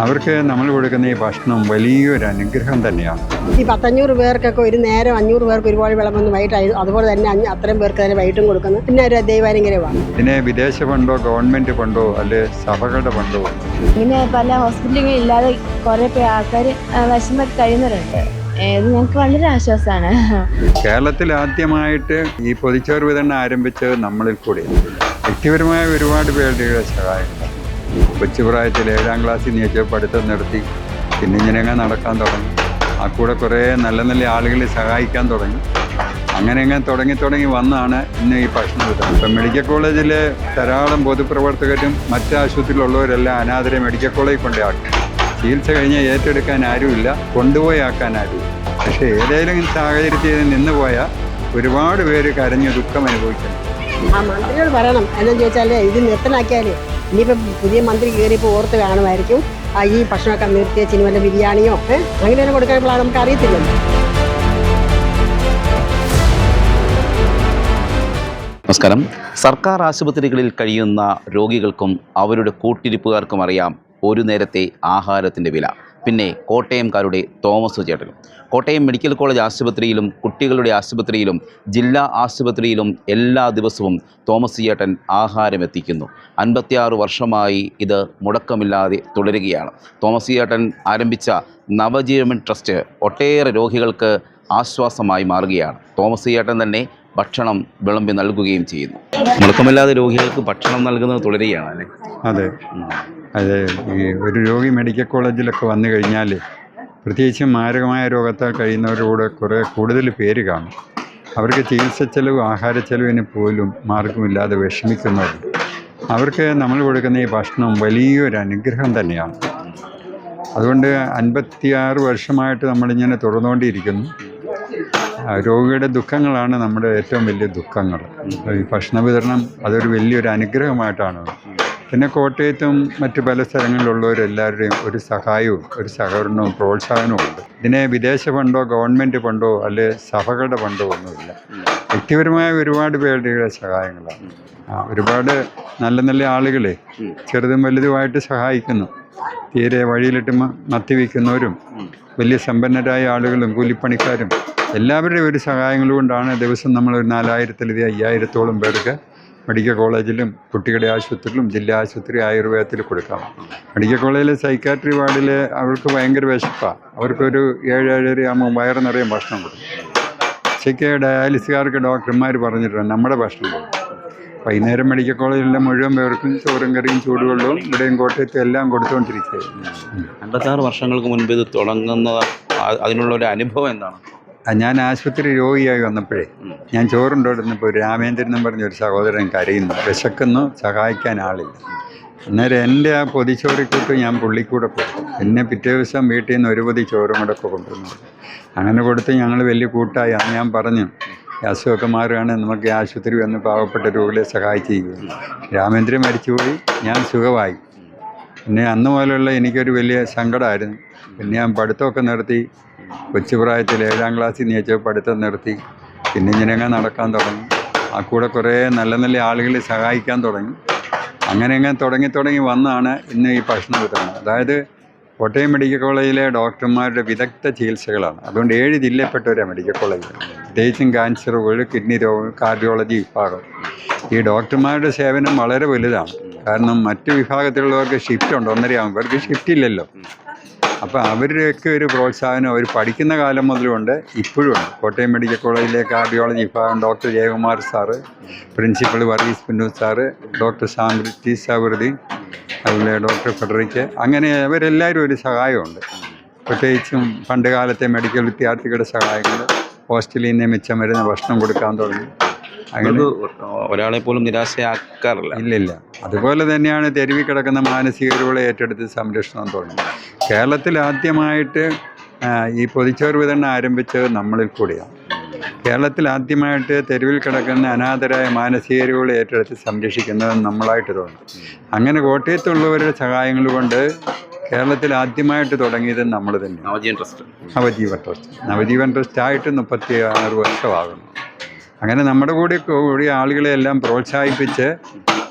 അവർക്ക് നമ്മൾ കൊടുക്കുന്ന ഈ ഭക്ഷണം വലിയൊരു അനുഗ്രഹം തന്നെയാണ്. ഈ 500 പേർക്കൊക്കെ ഒരു നേരം 500 പേർക്ക് ഒരുപാട് വിളമ്പൊന്നും വൈകിട്ടായി, അതുപോലെ തന്നെ അത്രയും പേർക്ക് തന്നെ വൈകിട്ടും കൊടുക്കുന്നു. പിന്നെ ഒരു ദൈവാനുഗ്രഹമാണ്. പിന്നെ വിദേശ ഫണ്ടോ ഗവൺമെൻറ് ഫണ്ടോ അല്ലെ സഭകളുടെ ഫണ്ടോ ഇങ്ങനെ പല ഹോസ്പിറ്റലുകളും ഇല്ലാതെ കുറേ ആൾക്കാർ വിഷമൊക്കെ കഴിയുന്നവരുണ്ട്. ഇത് ഞങ്ങൾക്ക് വളരെ ആശ്വാസമാണ്. കേരളത്തിൽ ആദ്യമായിട്ട് ഈ പൊതിച്ചോറ് വിതരണം ആരംഭിച്ചത് നമ്മളിൽ കൂടിയാണ്. വ്യക്തിപരമായ ഒരുപാട് പേരുടെ സഹായങ്ങൾ. കൊച്ചുപ്രായത്തിൽ 7ാം ക്ലാസ്സിൽ നീച്ച പഠിത്തം നിർത്തി, പിന്നെ ഇങ്ങനെയങ്ങ് നടക്കാൻ തുടങ്ങി. ആ കൂടെ കുറേ നല്ല നല്ല ആളുകളെ സഹായിക്കാൻ തുടങ്ങി. അങ്ങനെയങ്ങ് തുടങ്ങി വന്നാണ് ഇന്ന് ഈ ഭക്ഷണം വിതരണം. ഇപ്പം മെഡിക്കൽ കോളേജിലെ ധാരാളം പൊതുപ്രവർത്തകരും മറ്റ് ആശുപത്രിയിലുള്ളവരെല്ലാം അനാഥരെ മെഡിക്കൽ കോളേജിൽ കൊണ്ടാക്കും. ചികിത്സ കഴിഞ്ഞാൽ ഏറ്റെടുക്കാൻ ആരുമില്ല, കൊണ്ടുപോയി ആക്കാൻ ആരുമില്ല. പക്ഷേ ഏതെങ്കിലും സാഹചര്യത്തിൽ നിന്ന് പോയാൽ ഒരുപാട് പേര് കരഞ്ഞ് ദുഃഖം അനുഭവിക്കുന്നു. ആ മന്ത്രിയോട് പറയണം എന്താണെന്ന് ചോദിച്ചാൽ ഇത് നിർത്തലാക്കിയാൽ ഇനിയിപ്പം പുതിയ മന്ത്രി കയറിയപ്പോൾ ഓർത്ത് കാണുമായിരിക്കും ഈ ഭക്ഷണമൊക്കെ നിർത്തിയ ചിനുവല്ല ബിരിയാണിയോ അങ്ങനെ തന്നെ കൊടുക്കാനുള്ള നമുക്ക് അറിയത്തില്ലല്ലോ. നമസ്കാരം. സർക്കാർ ആശുപത്രികളിൽ കഴിയുന്ന രോഗികൾക്കും അവരുടെ കൂട്ടിരിപ്പുകാർക്കും അറിയാം ഒരു നേരത്തെ ആഹാരത്തിൻ്റെ വില. പിന്നെ കോട്ടയംകാരുടെ തോമസ് ചേട്ടനും. കോട്ടയം മെഡിക്കൽ കോളേജ് ആശുപത്രിയിലും കുട്ടികളുടെ ആശുപത്രിയിലും ജില്ലാ ആശുപത്രിയിലും എല്ലാ ദിവസവും തോമസ് ചേട്ടൻ ആഹാരം എത്തിക്കുന്നു. 56 വർഷമായി ഇത് മുടക്കമില്ലാതെ തുടരുകയാണ്. തോമസ് ചേട്ടൻ ആരംഭിച്ച നവജീവൻ ട്രസ്റ്റ് ഒട്ടേറെ രോഗികൾക്ക് ആശ്വാസമായി മാറുകയാണ്. തോമസ് ചേട്ടൻ തന്നെ ഭക്ഷണം വിളമ്പി നൽകുകയും ചെയ്യുന്നു. മുടക്കമില്ലാതെ രോഗികൾക്ക് ഭക്ഷണം നൽകുന്നത് തുടരുകയാണ് അല്ലേ? അതെ, ഈ ഒരു രോഗി മെഡിക്കൽ കോളേജിലൊക്കെ വന്നു കഴിഞ്ഞാൽ പ്രത്യേകിച്ചും മാരകമായ രോഗത്താൽ കഴിയുന്നവരോട് കൂടുതൽ പേര് കാണും. അവർക്ക് ചികിത്സ ചെലവ് ആഹാര ചെലവിന് പോലും മാർഗമില്ലാതെ വിഷമിക്കുന്നവരുണ്ട്. അവർക്ക് നമ്മൾ കൊടുക്കുന്ന ഈ ഭക്ഷണം വലിയൊരു അനുഗ്രഹം തന്നെയാണ്. അതുകൊണ്ട് 56 വർഷമായിട്ട് നമ്മളിങ്ങനെ തുറന്നുകൊണ്ടിരിക്കുന്നു. രോഗിയുടെ ദുഃഖങ്ങളാണ് നമ്മുടെ ഏറ്റവും വലിയ ദുഃഖങ്ങൾ. ഈ ഭക്ഷണ വിതരണം അതൊരു വലിയൊരു അനുഗ്രഹമായിട്ടാണ്. പിന്നെ കോട്ടയത്തും മറ്റു പല സ്ഥലങ്ങളിലുള്ളവരെല്ലാവരുടെയും ഒരു സഹായവും ഒരു സഹകരണവും പ്രോത്സാഹനവും ഉണ്ട്. ഇതിനെ വിദേശ ഫണ്ടോ ഗവൺമെൻറ് ഫണ്ടോ അല്ലെ സഭകളുടെ ഫണ്ടോ ഒന്നുമില്ല. വ്യക്തിപരമായ ഒരുപാട് പേരുടെ സഹായങ്ങളാണ്. ഒരുപാട് നല്ല നല്ല ആളുകളെ ചെറുതും വലുതുമായിട്ട് സഹായിക്കുന്നു. തീരെ വഴിയിലിട്ട് മത്തിവെക്കുന്നവരും വലിയ സമ്പന്നരായ ആളുകളും കൂലിപ്പണിക്കാരും എല്ലാവരുടെയും ഒരു സഹായങ്ങൾ കൊണ്ടാണ് ദിവസം നമ്മൾ 4000-5000-ഓളം പേർക്ക് മെഡിക്കൽ കോളേജിലും കുട്ടികളുടെ ആശുപത്രിയിലും ജില്ലാ ആശുപത്രി ആയുർവേദത്തിൽ കൊടുക്കാം. മെഡിക്കൽ കോളേജിലെ സൈക്കാട്രി വാർഡിൽ അവർക്ക് ഭയങ്കര വിശപ്പാണ്. അവർക്കൊരു 7-7:30 ആകുമ്പോൾ വയറ് നിറയെ ഭക്ഷണം കൊടുക്കും. ഉച്ചയ്ക്ക് ഡയാലിസുകാർക്ക് ഡോക്ടർമാർ പറഞ്ഞിട്ടുണ്ട് നമ്മുടെ ഭക്ഷണം കൊടുക്കും. വൈകുന്നേരം മെഡിക്കൽ കോളേജിലെ മുഴുവൻ പേർക്കും ചോറും കറിയും ചൂടുവെള്ളവും ഇവിടെയും കോട്ടയത്തും എല്ലാം കൊടുത്തുകൊണ്ടിരിക്കുകയാണ്. 56 വർഷങ്ങൾക്ക് മുൻപ് ഇത് തുടങ്ങുന്ന അതിനുള്ളൊരു അനുഭവം എന്താണ്? ഞാൻ ആശുപത്രി രോഗിയായി വന്നപ്പോഴേ ഞാൻ ചോറുണ്ടോടുന്നപ്പോൾ രാമേന്ദ്രൻ എന്ന് പറഞ്ഞൊരു സഹോദരൻ കരയുന്നു, വിശക്കുന്നു, സഹായിക്കാൻ ആളില്ല. അന്നേരം എൻ്റെ ആ പൊതിച്ചോറിക്കൂട്ട് ഞാൻ പുള്ളിക്കൂടെ കൊടുത്തു. പിന്നെ പിറ്റേ ദിവസം വീട്ടിൽ നിന്ന് ഒരു പൊതി ചോറും കൂടെ കൊണ്ടുവന്നു. അങ്ങനെ കൊടുത്ത് ഞങ്ങൾ വലിയ കൂട്ടായി. അന്ന് ഞാൻ പറഞ്ഞു അസുഖമൊക്കെ മാറുകയാണ്, നമുക്ക് ആശുപത്രി വന്ന് പാവപ്പെട്ട രോഗികളെ സഹായിച്ചിരിക്കുന്നു. രാമേന്ദ്രൻ മരിച്ചുപോയി, ഞാൻ സുഖമായി. പിന്നെ അന്ന് പോലെയുള്ള എനിക്കൊരു വലിയ സങ്കടമായിരുന്നു. പിന്നെ ഞാൻ പഠിത്തമൊക്കെ നിർത്തി. കൊച്ചുപ്രായത്തിൽ 7ാം ക്ലാസ്സിൽ നീച്ച പഠിത്തം നിർത്തി, പിന്നെ ഇങ്ങനെയങ്ങ് നടക്കാൻ തുടങ്ങി. ആ കൂടെ കുറേ നല്ല നല്ല ആളുകളെ സഹായിക്കാൻ തുടങ്ങി. അങ്ങനെയങ്ങ് തുടങ്ങി വന്നാണ് ഇന്ന് ഈ ഭക്ഷണം വിതരണം. അതായത് കോട്ടയം മെഡിക്കൽ കോളേജിലെ ഡോക്ടർമാരുടെ വിദഗ്ധ ചികിത്സകളാണ്. അതുകൊണ്ട് 7 ജില്ലയിൽപ്പെട്ടവരാണ് മെഡിക്കൽ കോളേജിൽ. പ്രത്യേകിച്ചും ക്യാൻസർ രോഗങ്ങൾ, കിഡ്നി രോഗങ്ങൾ, കാർഡിയോളജി വിഭാഗം. ഈ ഡോക്ടർമാരുടെ സേവനം വളരെ വലുതാണ്. കാരണം മറ്റു വിഭാഗത്തിലുള്ളവർക്ക് ഷിഫ്റ്റ് ഉണ്ട്, 1:30 ആകുമ്പോൾ അവർക്ക് ഷിഫ്റ്റ് ഇല്ലല്ലോ. അപ്പോൾ അവരുടെയൊക്കെ ഒരു പ്രോത്സാഹനം അവർ പഠിക്കുന്ന കാലം മുതലുണ്ട്, ഇപ്പോഴും ഉണ്ട്. കോട്ടയം മെഡിക്കൽ കോളേജിലെ കാർഡിയോളജി വിഭാഗം doctor Jayakumar sir, principal Varghese Punnoor sir, doctor സാംബ്രിറ്റി സവൃതി, അതുപോലെ ഡോക്ടർ ഫെഡറിക്ക്, അങ്ങനെ അവരെല്ലാവരും ഒരു സഹായമുണ്ട്. പ്രത്യേകിച്ചും പണ്ട് കാലത്തെ മെഡിക്കൽ വിദ്യാർത്ഥികളുടെ സഹായങ്ങൾ, ഹോസ്റ്റലിൽ നിന്ന് മിച്ചം വരുന്ന ഭക്ഷണം കൊടുക്കാൻ തുടങ്ങി. അങ്ങനെ ഒരാളെ പോലും നിരാശയാക്കാറില്ല. ഇല്ലില്ല. അതുപോലെ തന്നെയാണ് തെരുവിൽ കിടക്കുന്ന മാനസിക രോഗികളെ ഏറ്റെടുത്ത് സംരക്ഷണം തുടങ്ങി. കേരളത്തിൽ ആദ്യമായിട്ട് ഈ പൊതിച്ചോറ് വിതരണം ആരംഭിച്ചത് നമ്മളിൽ കൂടിയാണ്. കേരളത്തിൽ ആദ്യമായിട്ട് തെരുവിൽ കിടക്കുന്ന അനാഥരായ മാനസിക രോഗികളെ ഏറ്റെടുത്ത് സംരക്ഷിക്കുന്നത് നമ്മളായിട്ട് തോന്നും. അങ്ങനെ കോട്ടയത്തുള്ളവരുടെ സഹായങ്ങൾ കൊണ്ട് കേരളത്തിൽ ആദ്യമായിട്ട് തുടങ്ങിയത് നമ്മൾ തന്നെയാണ്. നവജീവൻ ട്രസ്റ്റ്. നവജീവൻ ട്രസ്റ്റ് ആയിട്ട് 36 വർഷമാകുന്നു. അങ്ങനെ നമ്മുടെ കൂടി ആളുകളെല്ലാം പ്രോത്സാഹിപ്പിച്ച്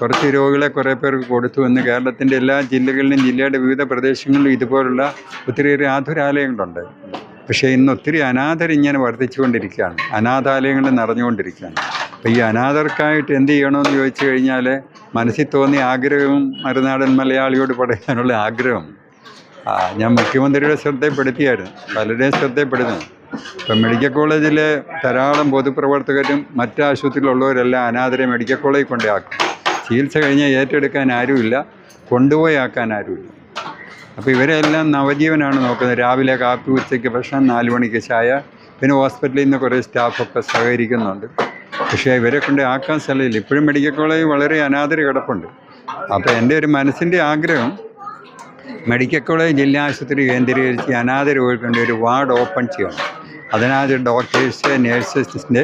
കുറച്ച് രോഗികളെ കുറേ പേർക്ക് കൊടുത്തു എന്ന് കേരളത്തിൻ്റെ എല്ലാ ജില്ലകളിലും ജില്ലയുടെ വിവിധ പ്രദേശങ്ങളിലും ഇതുപോലുള്ള ഒത്തിരിയേറെ ആതുരാലയങ്ങളുണ്ട്. പക്ഷേ ഇന്ന് ഒത്തിരി അനാഥരിങ്ങനെ വർദ്ധിച്ചുകൊണ്ടിരിക്കുകയാണ്, അനാഥാലയങ്ങൾ നിറഞ്ഞുകൊണ്ടിരിക്കുകയാണ്. അപ്പോൾ ഈ അനാഥർക്കായിട്ട് എന്ത് ചെയ്യണമെന്ന് ചോദിച്ചു കഴിഞ്ഞാൽ മനസ്സിൽ തോന്നിയ ആഗ്രഹവും മറുനാടൻ മലയാളിയോട് പറയാനുള്ള ആഗ്രഹം ഞാൻ മുഖ്യമന്ത്രിയുടെ ശ്രദ്ധപ്പെടുത്തിയായിരുന്നു, പലരുടെയും ശ്രദ്ധപ്പെടുന്നു. ഇപ്പം മെഡിക്കൽ കോളേജിലെ ധാരാളം പൊതുപ്രവർത്തകരും മറ്റ് ആശുപത്രിയിലുള്ളവരെല്ലാം അനാഥരെ മെഡിക്കൽ കോളേജിൽ കൊണ്ടുപോയി ചികിത്സ കഴിഞ്ഞാൽ ഏറ്റെടുക്കാൻ ആരുമില്ല, കൊണ്ടുപോയി ആക്കാൻ ആരുമില്ല. അപ്പോൾ ഇവരെല്ലാം നവജീവനാണ് നോക്കുന്നത്. രാവിലെ കാപ്പി, ഉച്ചയ്ക്ക് ഭക്ഷണം, 4 മണിക്ക് ചായ, പിന്നെ ഹോസ്പിറ്റലിൽ നിന്ന് കുറേ സ്റ്റാഫൊക്കെ സഹകരിക്കുന്നുണ്ട്. പക്ഷേ ഇവരെ കൊണ്ട് ആക്കാൻ സ്ഥലമില്ല. ഇപ്പോഴും മെഡിക്കൽ കോളേജ് വളരെ അനാഥര് കിടപ്പുണ്ട്. അപ്പോൾ എൻ്റെ ഒരു മനസ്സിൻ്റെ ആഗ്രഹം മെഡിക്കൽ കോളേജ് ജില്ലാ ആശുപത്രി കേന്ദ്രീകരിച്ച് അനാഥ രോഗികളുടെ ഒരു വാർഡ് ഓപ്പൺ ചെയ്യണം. അതിനകത്ത് ഡോക്ടേഴ്സ്, നേഴ്സസിൻ്റെ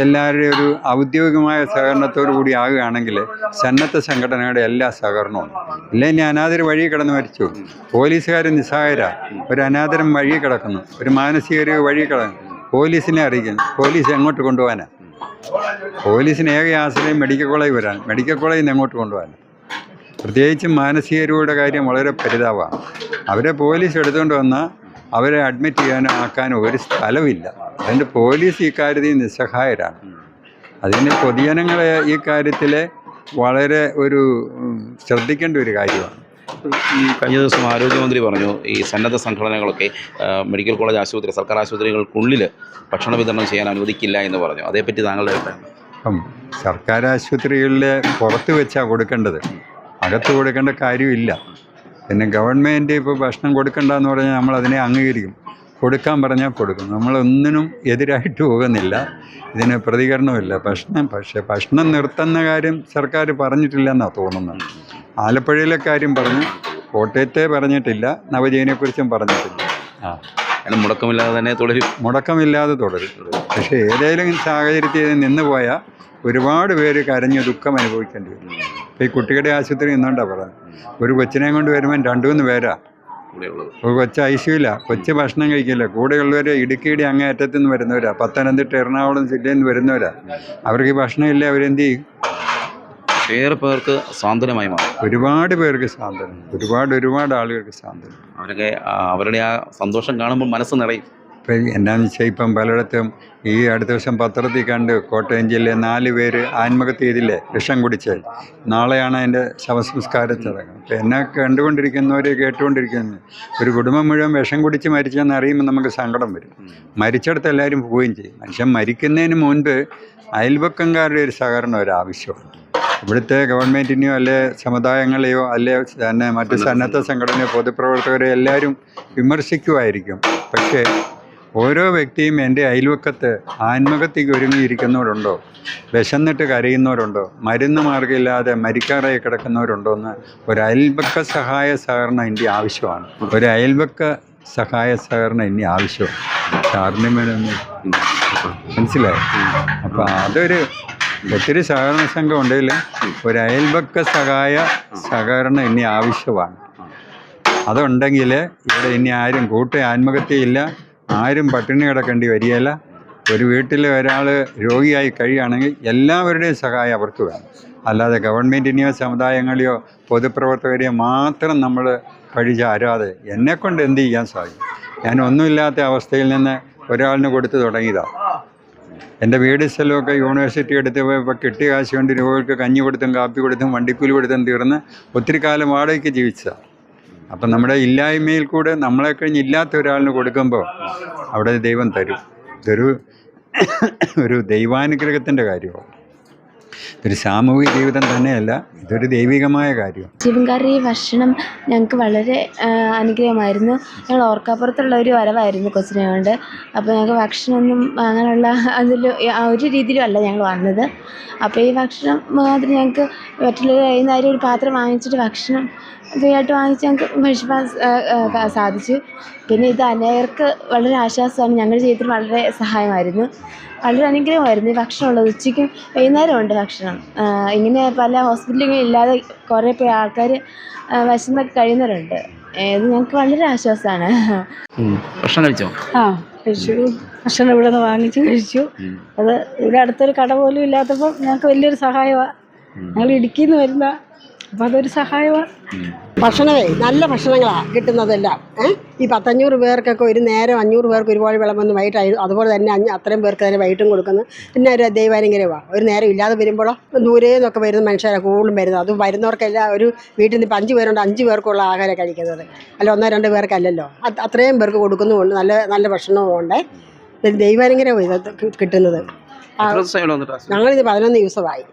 എല്ലാവരുടെയും ഒരു ഔദ്യോഗികമായ സഹകരണത്തോടു കൂടി ആകുകയാണെങ്കിൽ സന്നദ്ധ സംഘടനകളുടെ എല്ലാ സഹകരണവും. ഇല്ല ഇനി അനാഥർ വഴി കിടന്ന് മരിച്ചു, പോലീസുകാർ നിസ്സഹായരാ, ഒരു അനാഥരം വഴി കിടക്കുന്നു, ഒരു മാനസിക വഴി കിടക്കുന്നു, പോലീസിനെ അറിയിക്കുന്നു. പോലീസ് എങ്ങോട്ട് കൊണ്ടുപോകാനാണ്? പോലീസിന് ഏക ആശ്രയം മെഡിക്കൽ കോളേജ് വരാൻ, മെഡിക്കൽ കോളേജിൽ നിന്ന് എങ്ങോട്ട് കൊണ്ടുപോകാൻ? പ്രത്യേകിച്ചും മാനസികരുടെ കാര്യം വളരെ പരിതാപമാണ്. അവരെ പോലീസ് എടുത്തുകൊണ്ട് വന്നാൽ അവരെ അഡ്മിറ്റ് ചെയ്യാനോ ആക്കാനോ ഒരു സ്ഥലമില്ല. അതുകൊണ്ട് പോലീസ് ഈ കാര്യത്തിൽ നിസ്സഹായരാണ്. അതിന് പൊതുജനങ്ങളെ ഈ കാര്യത്തിൽ വളരെ ഒരു ശ്രദ്ധിക്കേണ്ട ഒരു കാര്യമാണ്. ഈ കഴിഞ്ഞ ദിവസം ആരോഗ്യമന്ത്രി പറഞ്ഞു ഈ സന്നദ്ധ സംഘടനകളൊക്കെ മെഡിക്കൽ കോളേജ് ആശുപത്രി, സർക്കാർ ആശുപത്രികൾക്കുള്ളിൽ ഭക്ഷണ വിതരണം ചെയ്യാൻ അനുവദിക്കില്ല എന്ന് പറഞ്ഞു. അതേപ്പറ്റി താങ്കളുടെ അഭിപ്രായം? അപ്പം സർക്കാർ ആശുപത്രികളിൽ പുറത്ത് വെച്ചാണ് കൊടുക്കേണ്ടത്, അകത്ത് കൊടുക്കേണ്ട കാര്യമില്ല. പിന്നെ ഗവൺമെൻറ് ഇപ്പോൾ ഭക്ഷണം കൊടുക്കണ്ടെന്ന് പറഞ്ഞാൽ നമ്മളതിനെ അംഗീകരിക്കും, കൊടുക്കാൻ പറഞ്ഞാൽ കൊടുക്കും. നമ്മളൊന്നിനും എതിരായിട്ട് പോകുന്നില്ല, ഇതിന് പ്രതികരണമില്ല. പക്ഷേ ഭക്ഷണം നിർത്തുന്ന കാര്യം സർക്കാർ പറഞ്ഞിട്ടില്ലെന്നാണ് തോന്നുന്നത്. ആലപ്പുഴയിലെ കാര്യം പറഞ്ഞു, കോട്ടയത്തെ പറഞ്ഞിട്ടില്ല, നവജീവനെക്കുറിച്ചും പറഞ്ഞിട്ടില്ല. മുടക്കമില്ലാതെ തന്നെ തുടരും, മുടക്കമില്ലാതെ തുടരും. പക്ഷേ ഏതെങ്കിലും സാഹചര്യത്തിൽ നിന്ന് പോയാൽ ഒരുപാട് പേര് കരഞ്ഞ് ദുഃഖം അനുഭവിക്കേണ്ടി വരും. ഇപ്പോൾ ഈ കുട്ടികളുടെ ആശുപത്രി നിന്നുകൊണ്ടാണ് പറയുന്നത്. ഒരു കൊച്ചിനെ കൊണ്ട് വരുമ്പോൾ 2-3 പേരാ. ഒരു കൊച്ച് ഐസിയുമില്ല, കൊച്ച് ഭക്ഷണം കഴിക്കില്ല. കൂടെയുള്ളവർ ഇടുക്കിയുടെ അങ്ങേ അറ്റത്തു നിന്ന് വരുന്നവരാ, പത്തനംതിട്ട, എറണാകുളം ജില്ലയിൽ നിന്ന് വരുന്നവരാ. അവർക്ക് ഭക്ഷണമില്ല, അവരെന്ത് ചെയ്യും? ഏറെ പേർക്ക് സാന്ത്വനമായി മാറും. ഒരുപാട് പേർക്ക് സാന്ത്വനം, ഒരുപാട് ആളുകൾക്ക് സാന്ത്വനം. അവരൊക്കെ അവരുടെ ആ സന്തോഷം കാണുമ്പോൾ മനസ്സ് നിറയും. ഇപ്പം എന്നാന്ന് വെച്ചാൽ ഇപ്പം പലയിടത്തും ഈ അടുത്ത ദിവസം പത്രത്തിൽ കണ്ട് കോട്ടയം ജില്ലയിൽ 4 പേര് ആത്മഹത്യ ചെയ്തില്ലേ, വിഷം കുടിച്ച്. നാളെയാണ് അതിൻ്റെ ശവസംസ്കാര ചടങ്ങ്. അപ്പം എന്നെ കണ്ടുകൊണ്ടിരിക്കുന്നവർ, കേട്ടുകൊണ്ടിരിക്കുന്നത്, ഒരു കുടുംബം മുഴുവൻ വിഷം കുടിച്ച് മരിച്ചെന്ന് അറിയുമ്പോൾ നമുക്ക് സങ്കടം വരും. മരിച്ചിടത്ത് എല്ലാവരും പോവുകയും ചെയ്യും. മനുഷ്യൻ മരിക്കുന്നതിന് മുൻപ് അയൽവക്കംകാരുടെ ഒരു സഹകരണം ഒരാവശ്യമാണ്. ഇവിടുത്തെ ഗവൺമെൻറ്റിനെയോ അല്ലെ സമുദായങ്ങളെയോ അല്ലെ തന്നെ മറ്റ് സന്നദ്ധ സംഘടനയോ പൊതുപ്രവർത്തകരെ എല്ലാവരും വിമർശിക്കുമായിരിക്കും. പക്ഷേ ഓരോ വ്യക്തിയും എൻ്റെ അയൽവക്കത്ത് ആത്മഹത്യയ്ക്ക് ഒരുങ്ങിയിരിക്കുന്നവരുണ്ടോ, വിശന്നിട്ട് കരയുന്നവരുണ്ടോ, മരുന്ന് മാർഗ്ഗമില്ലാതെ മരിക്കാറായി കിടക്കുന്നവരുണ്ടോ എന്ന് ഒരു അയൽവക്ക സഹായ സഹകരണം ഇന്ത്യ ആവശ്യമാണ്. ഒരു അയൽവക്ക സഹായ സഹകരണം ഇന്ത്യ ആവശ്യമാണ്. സാറിന് മനസ്സിലായി? അപ്പോൾ അതൊരു ഒത്തിരി സഹകരണ സംഘം ഉണ്ടെങ്കിലും ഒരു അയൽവക്ക സഹകരണം ഇനി ആവശ്യമാണ്. അതുണ്ടെങ്കിൽ ഇവിടെ ഇനി ആരും ആത്മഹത്യയില്ല, ആരും പട്ടിണി കിടക്കേണ്ടി വരികയില്ല. ഒരു വീട്ടിൽ ഒരാൾ രോഗിയായി കഴിയുകയാണെങ്കിൽ എല്ലാവരുടെയും സഹായം അവർക്ക് വേണം. അല്ലാതെ ഗവൺമെൻറ്റിനെയോ സമുദായങ്ങളെയോ പൊതുപ്രവർത്തകരെയോ മാത്രം നമ്മൾ പഴിചാരാതെ എന്നെക്കൊണ്ട് എന്ത് ചെയ്യാൻ സാധിക്കും? ഞാൻ ഒന്നുമില്ലാത്ത അവസ്ഥയിൽ നിന്ന് ഒരാളിന് കൊടുത്തു തുടങ്ങിയതാണ്. എൻ്റെ വീട് സ്ഥലമൊക്കെ യൂണിവേഴ്സിറ്റി എടുത്ത് ഇപ്പോൾ കിട്ടിയ കാശ് കൊണ്ട് രോഗികൾക്ക് കഞ്ഞി കൊടുത്തും കാപ്പി കൊടുത്തും വണ്ടിക്കൂലി കൊടുത്തും തീർന്ന് ഒത്തിരി കാലം വാടകയ്ക്ക് ജീവിച്ചതാണ്. അപ്പം നമ്മുടെ ഇല്ലായ്മയിൽ കൂടെ നമ്മളെ കഴിഞ്ഞ് ഇല്ലാത്ത ഒരാളിന് കൊടുക്കുമ്പോൾ അവിടെ ദൈവം തരും. ഒരു ദൈവാനുഗ്രഹത്തിൻ്റെ കാര്യമാണ്. ഇതൊരു സാമൂഹിക ജീവിതം തന്നെയല്ല, ഇതൊരു ദൈവികമായ കാര്യമാണ്. ജീവൻകാരുടെ ഈ ഭക്ഷണം ഞങ്ങൾക്ക് വളരെ അനുഗ്രഹമായിരുന്നു. ഞങ്ങൾ ഓർക്കാപ്പുറത്തുള്ള ഒരു വരവായിരുന്നു കൊച്ചിനെ കൊണ്ട്. അപ്പോൾ ഞങ്ങൾക്ക് ഭക്ഷണമൊന്നും അങ്ങനെയുള്ള അതിൽ ഒരു രീതിയിലും അല്ല ഞങ്ങൾ വന്നത്. അപ്പോൾ ഈ ഭക്ഷണം മാത്രം ഞങ്ങൾക്ക് മറ്റുള്ളവർ കഴിയുന്ന ഒരു പാത്രം വാങ്ങിച്ചിട്ട് ഭക്ഷണം ഫ്രീ ആയിട്ട് വാങ്ങിച്ച് ഞങ്ങൾക്ക് ഭക്ഷിക്കാൻ സാധിച്ചു. പിന്നെ ഇത് അനേകർക്ക് വളരെ ആശ്വാസമാണ്. ഞങ്ങളുടെ ജീവിതത്തിൽ വളരെ സഹായമായിരുന്നു, വളരെ അനുഗ്രഹമായിരുന്നു ഈ ഭക്ഷണമുള്ളത്. ഉച്ചയ്ക്കും വൈകുന്നേരം ഉണ്ട് ഭക്ഷണം. ഇങ്ങനെ പല ഹോസ്പിറ്റലുകളും ഇല്ലാതെ കുറേ പേർ ആൾക്കാർ വിശന്നൊക്കെ കഴിയുന്നവരുണ്ട്. ഇത് ഞങ്ങൾക്ക് വളരെ ആശ്വാസമാണ്. ഭക്ഷണം കഴിച്ചോ? കഴിച്ചു. ഭക്ഷണം ഇവിടെ നിന്ന് വാങ്ങിച്ച് കഴിച്ചു. അത് ഇവിടെ അടുത്തൊരു കട പോലും ഇല്ലാത്തപ്പോൾ ഞങ്ങൾക്ക് വലിയൊരു സഹായമാണ്. ഞങ്ങൾ ഇടുക്കിയിൽ നിന്ന് വരുന്ന, അപ്പോൾ അതൊരു സഹായമാണ്. ഭക്ഷണമേ നല്ല ഭക്ഷണങ്ങളാണ് കിട്ടുന്നതെല്ലാം. ഈ 500 പേർക്കൊക്കെ ഒരു നേരം 500 പേർക്ക് ഒരുപാട് വിളമ്പൊന്ന് വൈകിട്ടായി, അതുപോലെ തന്നെ അത്രയും പേർക്ക് തന്നെ വൈകിട്ടും കൊടുക്കുന്നു. പിന്നെ ഒരു ദൈവാനുഗ്രഹമാണ്. ഒരു നേരം ഇല്ലാതെ വരുമ്പോഴോ ദൂരെ നിന്നൊക്കെ വരുന്ന മനുഷ്യരാണ് കൂടുതലും വരുന്നത്. അത് വരുന്നവർക്കെല്ലാം ഒരു വീട്ടിൽ നിന്ന് ഇപ്പം 5 പേരുണ്ട്, 5 പേർക്കുള്ള ആഹാരം കഴിക്കുന്നത്, അല്ല 1-2 പേർക്കല്ലല്ലോ. അത്രയും പേർക്ക് കൊടുക്കുന്നുമുണ്ട്. നല്ല നല്ല ഭക്ഷണവും ഉണ്ട്. ദൈവാനുഗ്രഹം ഇത് കിട്ടുന്നത്. ഞങ്ങളിത് 11 ദിവസമായി.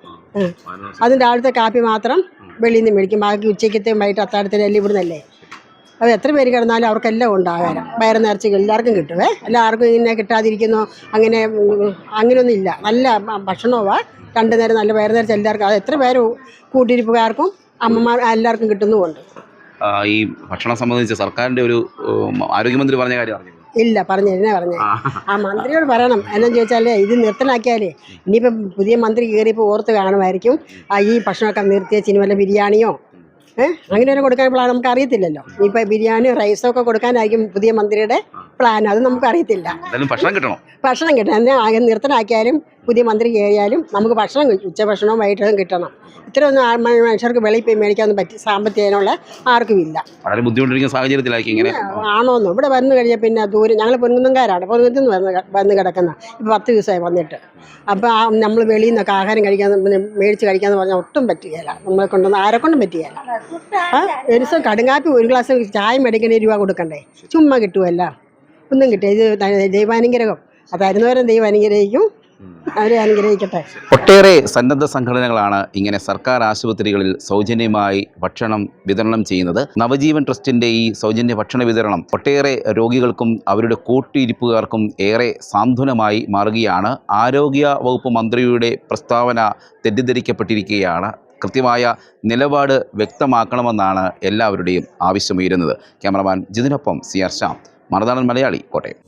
അതിൻ്റെ രാവിലത്തെ കാപ്പി മാത്രം വെളിയിൽ നിന്ന് മേടിക്കും. ബാക്കി ഉച്ചയ്ക്കത്തെയും വൈകിട്ട് അത്താഴത്തിനെല്ലാം ഇവിടുന്നല്ലേ. അത് എത്ര പേര് കിടന്നാലും അവർക്കെല്ലാം ഉണ്ട് ആഹാരം. വയറ് നിറച്ച് എല്ലാവർക്കും കിട്ടുമേ. എല്ലാവർക്കും ഇങ്ങനെ കിട്ടാതിരിക്കുന്നോ അങ്ങനെയൊന്നും ഇല്ല. നല്ല ഭക്ഷണമാണ്. 2 നേരം നല്ല വയറ് നിറച്ച് എല്ലാവർക്കും. അത് എത്ര പേര് കൂട്ടിരിപ്പുകാർക്കും അമ്മമാർ എല്ലാവർക്കും കിട്ടുന്നുമുണ്ട്. ഈ ഭക്ഷണം സംബന്ധിച്ച് സർക്കാരിൻ്റെ ഒരു ആരോഗ്യമന്ത്രി പറഞ്ഞ കാര്യം അറിഞ്ഞു? ഇല്ല, പറഞ്ഞേ ആ മന്ത്രിയോട് പറയണം. എന്നാന്ന് ചോദിച്ചാലേ ഇത് നിർത്തലാക്കിയാലേ ഇനിയിപ്പം പുതിയ മന്ത്രി കയറിയപ്പോൾ ഓർത്ത് കാണുമായിരിക്കും ഈ ഭക്ഷണമൊക്കെ നിർത്തിയ വല്ല ബിരിയാണിയോ അങ്ങനെ കൊടുക്കാനുള്ളതാണ്. നമുക്ക് അറിയത്തില്ലല്ലോ. ഇപ്പം ബിരിയാണിയോ റൈസോ ഒക്കെ കൊടുക്കാനായിരിക്കും പുതിയ മന്ത്രിയുടെ പ്ലാൻ. അത് നമുക്ക് അറിയത്തില്ല. ഭക്ഷണം കിട്ടണം. എന്നാൽ നിർത്തലാക്കിയാലും പുതിയ മന്ത്രി കയറിയാലും നമുക്ക് ഭക്ഷണം ഉച്ചഭക്ഷണവും വൈകിട്ടും കിട്ടണം. ഇത്രയൊന്നും മനുഷ്യർക്ക് വെളിയിൽ പോയി മേടിക്കാനൊന്നും സാമ്പത്തികനുള്ള ആർക്കും ഇല്ല. വളരെ ബുദ്ധിമുട്ടിരിക്കുന്ന സാഹചര്യത്തിലാക്കി ഇങ്ങനെ ആണോന്നോ. ഇവിടെ വന്നു കഴിഞ്ഞാൽ പിന്നെ ദൂരം ഞങ്ങൾ പൊൻകുന്നംകാരാണ്. പൊൻകുന്നത്തിൽ നിന്ന് വന്ന് കിടക്കുന്ന ഇപ്പം 10 ദിവസമായി വന്നിട്ട്. അപ്പോൾ നമ്മൾ വെളിയിൽ നിന്നൊക്കെ ആഹാരം കഴിക്കാന്ന് മേടിച്ച് കഴിക്കാമെന്ന് പറഞ്ഞാൽ ഒട്ടും പറ്റുകയില്ല. നമ്മളെ കൊണ്ടൊന്നും ആരെക്കൊണ്ടും പറ്റുകയില്ല. ഒരു ദിവസം കടുങ്കാപ്പി ഒരു ഗ്ലാസ് ചായ മേടിക്കണേ രൂപ കൊടുക്കണ്ടേ? ചുമ്മാ കിട്ടുമല്ല, ഒന്നും കിട്ടുക. ഇത് ദൈവാനുഗ്രഹം. അത് തരുന്നവരും ദൈവം അനുഗ്രഹിക്കും. അവരെ അനുഗ്രഹിക്കട്ടെ. ഒട്ടേറെ സന്നദ്ധ സംഘടനകളാണ് ഇങ്ങനെ സർക്കാർ ആശുപത്രികളിൽ സൗജന്യമായി ഭക്ഷണം വിതരണം ചെയ്യുന്നത്. നവജീവൻ ട്രസ്റ്റിൻ്റെ ഈ സൗജന്യ ഭക്ഷണ വിതരണം ഒട്ടേറെ രോഗികൾക്കും അവരുടെ കൂട്ടിരിപ്പുകാർക്കും ഏറെ സാന്ത്വനമായി മാറുകയാണ്. ആരോഗ്യ വകുപ്പ് മന്ത്രിയുടെ പ്രസ്താവന തെറ്റിദ്ധരിക്കപ്പെട്ടിരിക്കുകയാണ്. കൃത്യമായ നിലപാട് വ്യക്തമാക്കണമെന്നാണ് എല്ലാവരുടെയും ആവശ്യമുയരുന്നത്. Cameraman ജിതിനൊപ്പം CR Shyam, Marunadan Malayali, Kottayam.